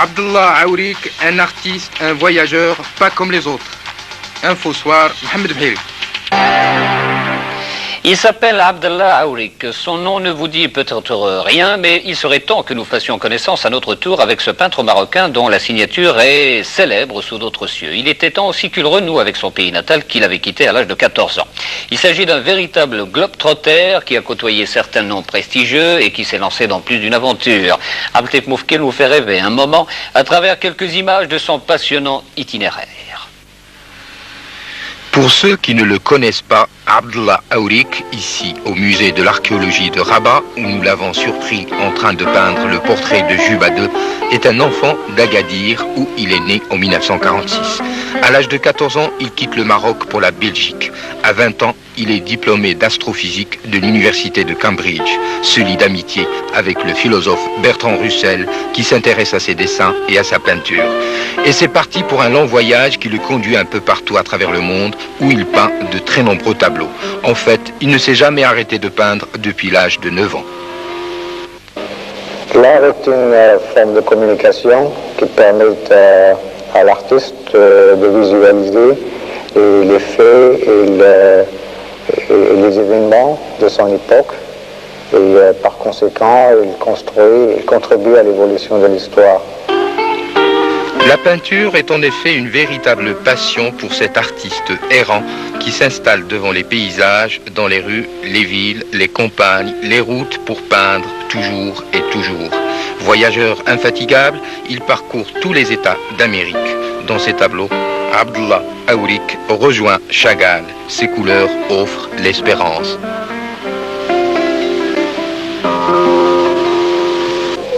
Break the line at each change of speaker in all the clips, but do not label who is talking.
Abdullah Aourik, un artiste, un voyageur, pas comme les autres. Info Soir, Mohamed Bhiri.
Il s'appelle Abdullah Aourik. Son nom ne vous dit peut-être rien, mais il serait temps que nous fassions connaissance à notre tour avec ce peintre marocain dont la signature est célèbre sous d'autres cieux. Il était temps aussi qu'il renoue avec son pays natal qu'il avait quitté à l'âge de 14 ans. Il s'agit d'un véritable globe-trotter qui a côtoyé certains noms prestigieux et qui s'est lancé dans plus d'une aventure. Abdeltif Moufkil nous fait rêver un moment à travers quelques images de son passionnant itinéraire.
Pour ceux qui ne le connaissent pas, Abdullah Aourik, ici au musée de l'archéologie de Rabat, où nous l'avons surpris en train de peindre le portrait de Juba II, est un enfant d'Agadir où il est né en 1946. À l'âge de 14 ans, il quitte le Maroc pour la Belgique. À 20 ans, il est diplômé d'astrophysique de l'université de Cambridge, se lie d'amitié avec le philosophe Bertrand Russell qui s'intéresse à ses dessins et à sa peinture. Et c'est parti pour un long voyage qui le conduit un peu partout à travers le monde où il peint de très nombreux tableaux. En fait, il ne s'est jamais arrêté de peindre depuis l'âge de 9 ans.
L'art est une forme de communication qui permet à l'artiste de visualiser les faits et les événements de son époque. Et par conséquent, il contribue à l'évolution de l'histoire.
La peinture est en effet une véritable passion pour cet artiste errant qui s'installe devant les paysages, dans les rues, les villes, les campagnes, les routes pour peindre toujours et toujours. Voyageur infatigable, il parcourt tous les États d'Amérique. Dans ses tableaux, Abdullah Aourik rejoint Chagall. Ses couleurs offrent l'espérance.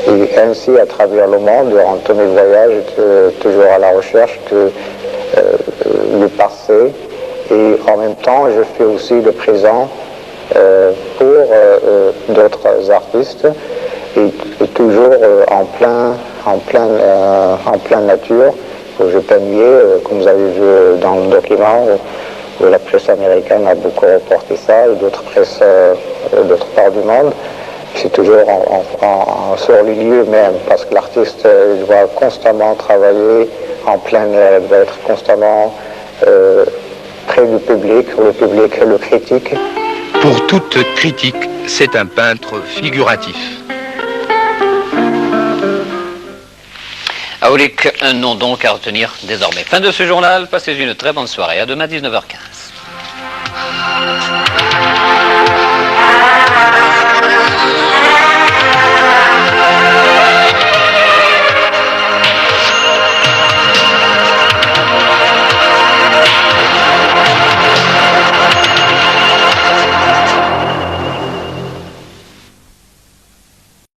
Et ainsi, à travers le monde, durant tous mes voyages, j'étais toujours à la recherche du passé. Et en même temps, je fais aussi le présent pour d'autres artistes. Et toujours en pleine nature. Je peignais, comme vous avez vu dans le document, où la presse américaine a beaucoup reporté ça, et d'autres presses d'autres parts du monde. C'est toujours sur les lieux même, parce que l'artiste doit constamment travailler en plein air, il doit être constamment près du public, où le public le critique.
Pour toute critique, c'est un peintre figuratif.
Aourik, un nom donc à retenir désormais. Fin de ce journal, passez une très bonne soirée. À demain 19h15.